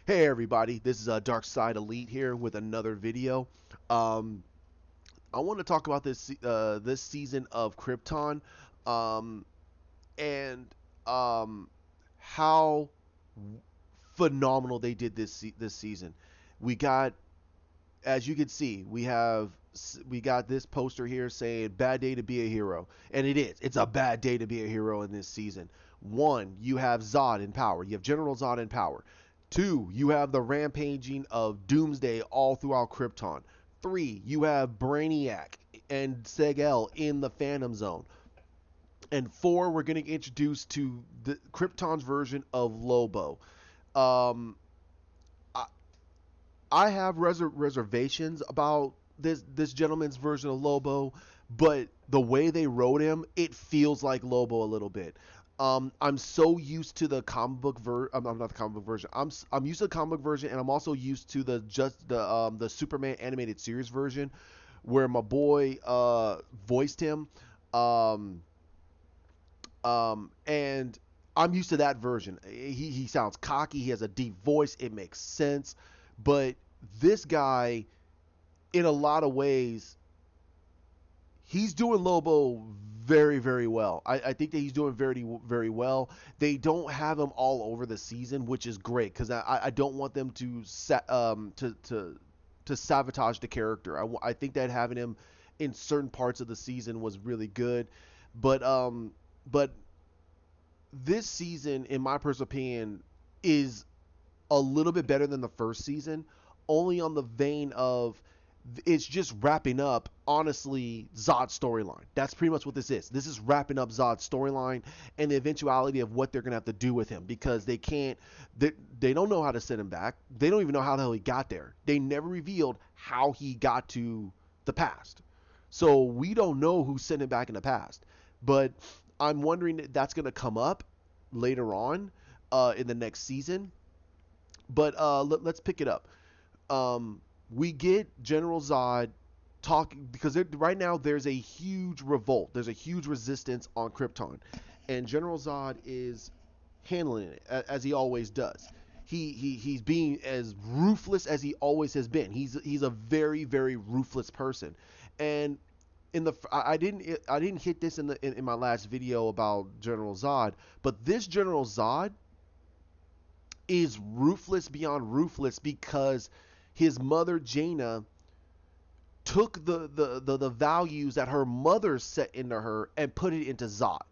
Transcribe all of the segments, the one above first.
Hey everybody, this is Dark Side Elite here with another video. Um, I want to talk about this season of Krypton, um, and how phenomenal they did this season. We got, as you can see, we got this poster here saying "Bad day to be a hero," and it is. It's a bad day to be a hero in this season. One, you have Zod in power. You have General Zod in power. Two, you have the rampaging of Doomsday all throughout Krypton. Three, you have Brainiac and Seg-El in the Phantom Zone. And four, we're going to introduce to the Krypton's version of Lobo. Um, I, I have reservations about this gentleman's version of Lobo, but the way they wrote him, it feels like Lobo a little bit. I'm so used to the comic book I'm not the comic book version. I'm used to the comic book version, and I'm also used to the Superman animated series version, where my boy voiced him. Um, and I'm used to that version. He sounds cocky. He has a deep voice. It makes sense. But this guy, in a lot of ways, he's doing Lobo very, very well. I think that he's doing very, very well. They don't have him all over the season, which is great because I don't want them to sabotage the character. I think that having him in certain parts of the season was really good, but this season, in my personal opinion, is a little bit better than the first season, only on the vein of it's just wrapping up, honestly, Zod's storyline. That's pretty much what this is. This is wrapping up Zod's storyline and the eventuality of what they're going to have to do with him because they don't know how to send him back. They don't even know how the hell he got there. They never revealed how he got to the past. So we don't know who sent him back in the past. But I'm wondering if that's going to come up later on in the next season. But let's pick it up. We get General Zod talking because right now there's a huge revolt. There's a huge resistance on Krypton, and General Zod is handling it as he always does. He's being as ruthless as he always has been. He's a very, very ruthless person, and I didn't hit this in my last video about General Zod, but this General Zod is ruthless beyond ruthless because his mother Jaina took the values that her mother set into her and put it into Zod.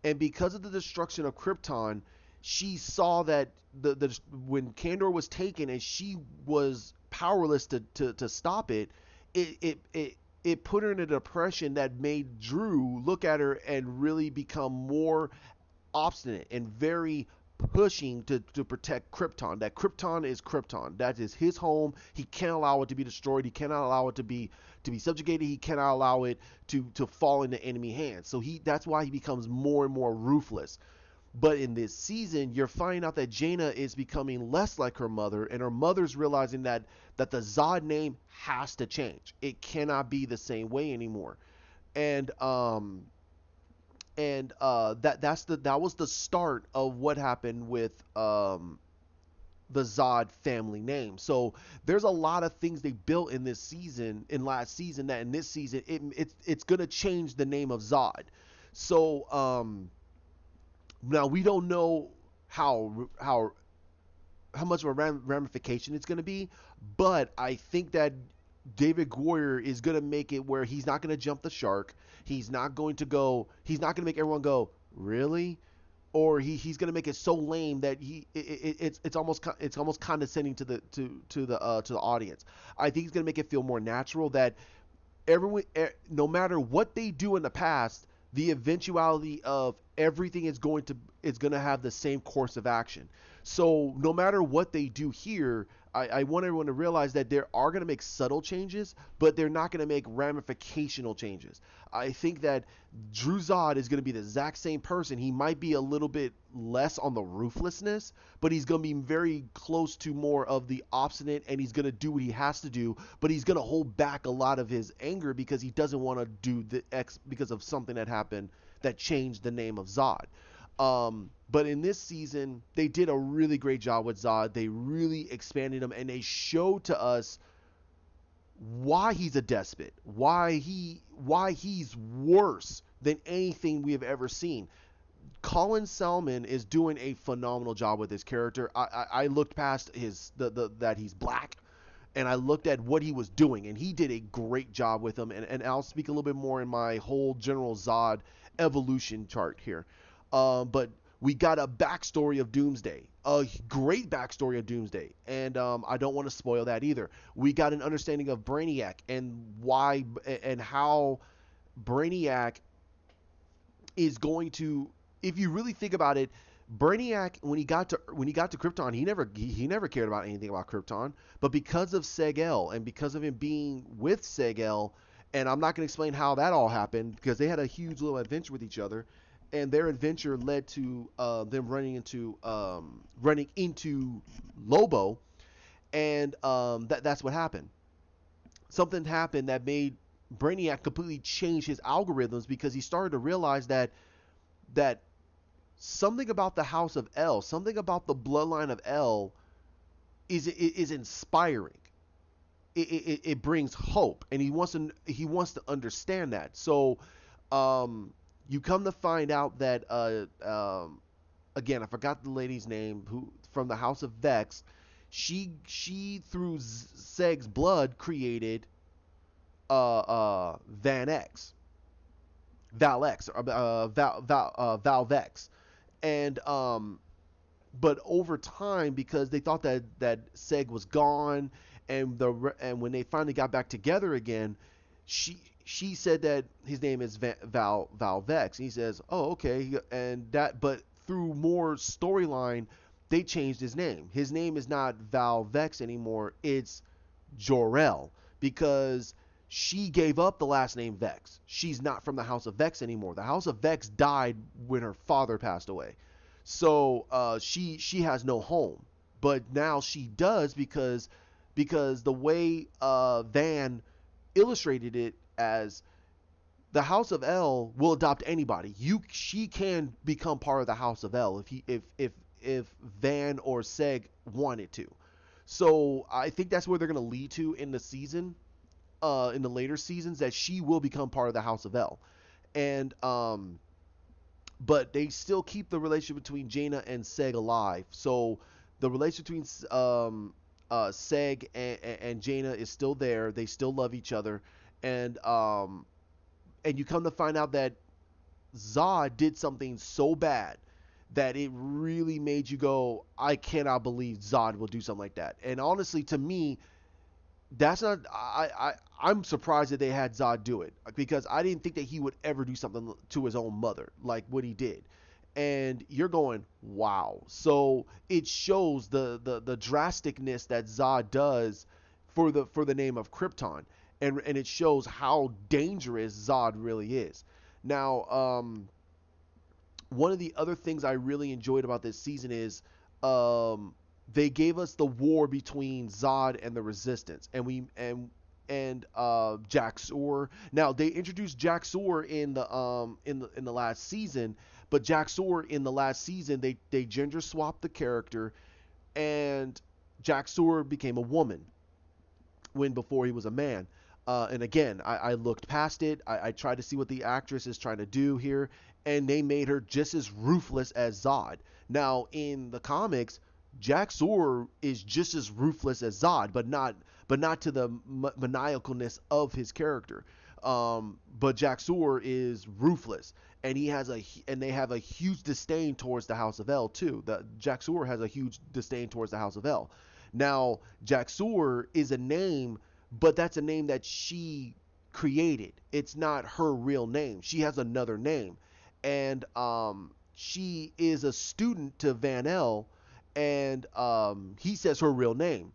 And because of the destruction of Krypton, she saw that the when Kandor was taken and she was powerless to stop it, it put her in a depression that made Drew look at her and really become more obstinate and very pushing to protect Krypton. That Krypton is Krypton. That is his home. He can't allow it to be destroyed. He cannot allow it to be subjugated. He cannot allow it to fall into enemy hands. So that's why he becomes more and more ruthless. But in this season, you're finding out that Jaina is becoming less like her mother, and her mother's realizing that the Zod name has to change. It cannot be the same way anymore. And that was the start of what happened with the Zod family name. So there's a lot of things they built in this season, in last season, that in this season it's gonna change the name of Zod. So now we don't know how much of a ramification it's gonna be, but I think that David Goyer is going to make it where he's not going to jump the shark. He's not going to make everyone go, really? Or he's going to make it so lame that it's almost condescending to the audience. I think he's going to make it feel more natural that everyone, no matter what they do in the past, the eventuality of everything is going to have the same course of action. So no matter what they do here, I want everyone to realize that they are going to make subtle changes, but they're not going to make ramificational changes. I think that Drew Zod is going to be the exact same person. He might be a little bit less on the ruthlessness, but he's going to be very close to more of the obstinate, and he's going to do what he has to do, but he's going to hold back a lot of his anger because he doesn't want to do the X because of something that happened that changed the name of Zod. But in this season, they did a really great job with Zod. They really expanded him, and they showed to us why he's a despot, why he's worse than anything we have ever seen. Colin Selman is doing a phenomenal job with his character. I looked past the that he's black, and I looked at what he was doing, and he did a great job with him. And I'll speak a little bit more in my whole General Zod evolution chart here. But we got a backstory of Doomsday, a great backstory of Doomsday, and I don't want to spoil that either. We got an understanding of Brainiac and why and how Brainiac is going to, if you really think about it, Brainiac when he got to Krypton, he never cared about anything about Krypton, but because of Seg-El and because of him being with Seg-El, and I'm not going to explain how that all happened because they had a huge little adventure with each other, and their adventure led to them running into Lobo, and that's what happened. Something happened that made Brainiac completely change his algorithms because he started to realize that something about the House of El, something about the bloodline of El is inspiring. It brings hope, and he wants to understand that. So, you come to find out that again, I forgot the lady's name who from the House of Vex. She through Seg's blood created Van X, Val X, Val Vex, and but over time, because they thought that Seg was gone, and when they finally got back together again, she said that his name is Val Vex, and he says, oh, okay, and that, but through more storyline, they changed his name. His name is not Val Vex anymore, it's Jor-El, because she gave up the last name Vex. She's not from the House of Vex anymore. The House of Vex died when her father passed away. So she has no home. But now she does because the way Van illustrated it as the House of El will adopt anybody. She can become part of the House of El if Van or Seg wanted to. So I think that's where they're going to lead to in the season, in the later seasons, that she will become part of the House of El, and but they still keep the relationship between Jaina and Seg alive. So the relationship between Seg and Jaina is still there. They still love each other, and you come to find out that Zod did something so bad that it really made you go, I cannot believe Zod will do something like that. And honestly, to me, that's not. I'm surprised that they had Zod do it because I didn't think that he would ever do something to his own mother like what he did. And you're going, wow. So it shows the drasticness that Zod does for the name of Krypton, and it shows how dangerous Zod really is. Now, one of the other things I really enjoyed about this season is they gave us the war between Zod and the Resistance, and Jax-Ur. Now they introduced Jax-Ur in the last season, but Jax-Ur in the last season they gender swapped the character, and Jax-Ur became a woman when before he was a man. And again, I looked past it. I tried to see what the actress is trying to do here, and they made her just as ruthless as Zod. Now, in the comics, Jax-Ur is just as ruthless as Zod, but not to the maniacalness of his character. But Jax-Ur is ruthless, and they have a huge disdain towards the House of El too. The Jax-Ur has a huge disdain towards the House of El. Now, Jax-Ur is a name, but that's a name that she created. It's not her real name. She has another name, and she is a student to Van El, and he says her real name,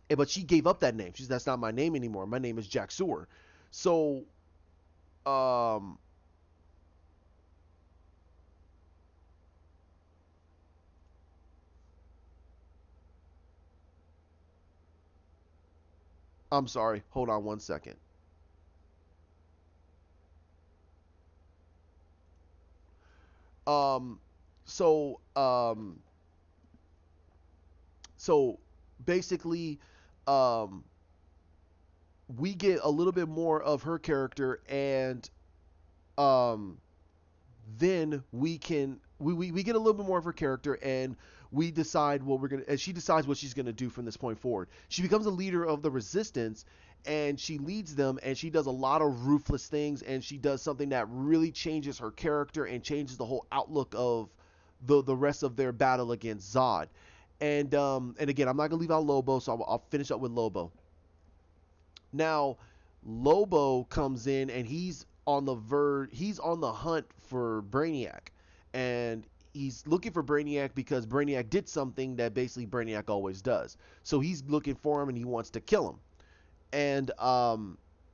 but she gave up that name. She says, that's not my name anymore. My name is Jax-Ur. So, I'm sorry. Hold on one second. Um, so so basically, um, we get a little bit more of her character, and um, then we get a little bit more of her character, and we decide what we're gonna and she decides what she's gonna do from this point forward. She becomes a leader of the resistance, and she leads them, and she does a lot of ruthless things, and she does something that really changes her character and changes the whole outlook of the rest of their battle against Zod. And again, I'm not gonna leave out Lobo, so I'll finish up with Lobo. Now, Lobo comes in, and he's on the hunt for Brainiac, and he's looking for Brainiac because Brainiac did something that basically Brainiac always does. So he's looking for him, and he wants to kill him. And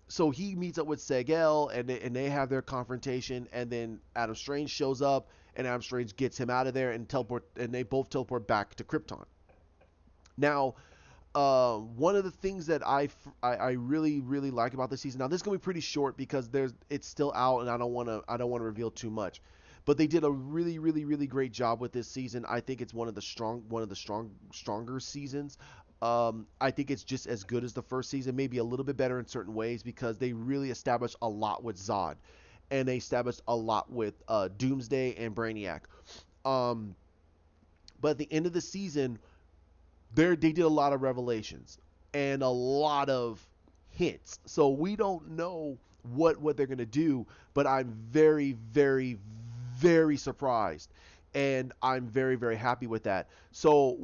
so he meets up with Seg-El, and they have their confrontation, and then Adam Strange shows up, and Adam Strange gets him out of there and they both teleport back to Krypton. Now, one of the things that I really really like about this season. Now this is gonna be pretty short because it's still out, and I don't want to reveal too much. But they did a really really really great job with this season. I think it's stronger seasons. I think it's just as good as the first season, maybe a little bit better in certain ways because they really established a lot with Zod, and they established a lot with Doomsday and Brainiac. Um, but at the end of the season, they did a lot of revelations and a lot of hints. So we don't know what they're gonna do, but I'm very very very surprised, and I'm very very happy with that. So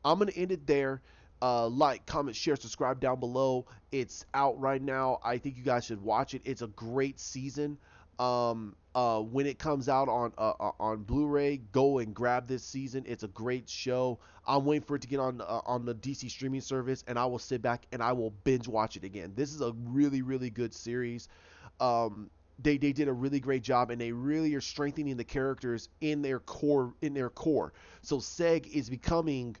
I'm gonna end it there. Like, comment, share, subscribe down below. It's out right now. I think you guys should watch it. It's a great season. When it comes out on Blu-ray, go and grab this season. It's a great show. I'm waiting for it to get on the DC streaming service, and I will sit back and I will binge watch it again. This is a really really good series. They did a really great job, and they really are strengthening the characters in their core. So Seg is becoming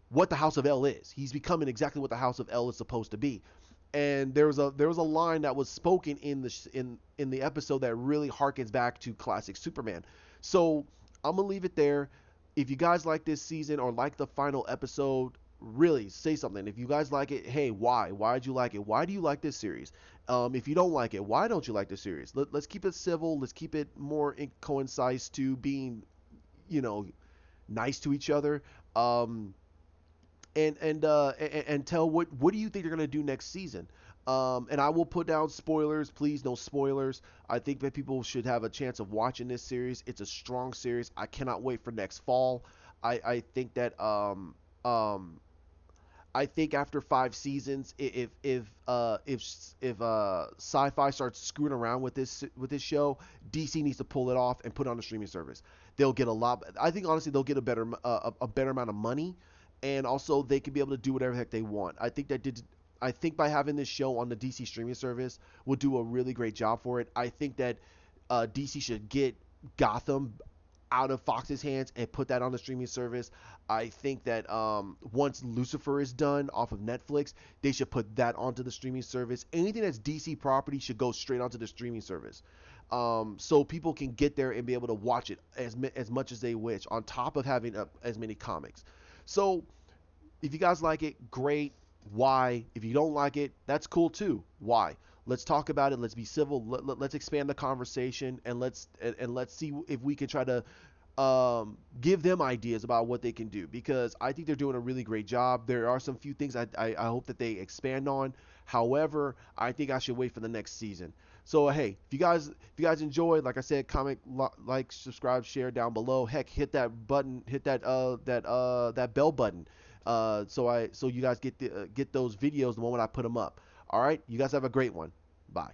what the House of El is. He's becoming exactly what the House of El is supposed to be. And there was a line that was spoken in the episode that really harkens back to classic Superman. So I'm gonna leave it there. If you guys like this season or like the final episode, really say something. If you guys like it, hey, why? Why did you like it? Why do you like this series? If you don't like it, why don't you like this series? Let's keep it civil. Let's keep it more coincides to being, you know, nice to each other. And tell what do you think they're gonna do next season. And I will put down spoilers. Please, no spoilers. I think that people should have a chance of watching this series. It's a strong series. I cannot wait for next fall. I think that I think after 5 seasons, if sci-fi starts screwing around with this show, DC needs to pull it off and put it on a streaming service. They'll get a lot. I think honestly they'll get a better amount of money, and also they can be able to do whatever the heck they want. I think by having this show on the DC streaming service will do a really great job for it. I think that DC should get Gotham out of Fox's hands and put that on the streaming service. I think that once Lucifer is done off of Netflix, they should put that onto the streaming service. Anything that's DC property should go straight onto the streaming service, so people can get there and be able to watch it as much as they wish, on top of having as many comics. So if you guys like it, great. Why? If you don't like it, that's cool too. Why? Let's talk about it. Let's be civil. Let's expand the conversation, and let's see if we can try to give them ideas about what they can do, because I think they're doing a really great job. There are some few things I hope that they expand on. However, I think I should wait for the next season. So hey, if you guys enjoyed, like I said, comment, like, subscribe, share down below. Heck, hit that button, hit that bell button, so you guys get those videos the moment I put them up. All right, you guys have a great one. Bye.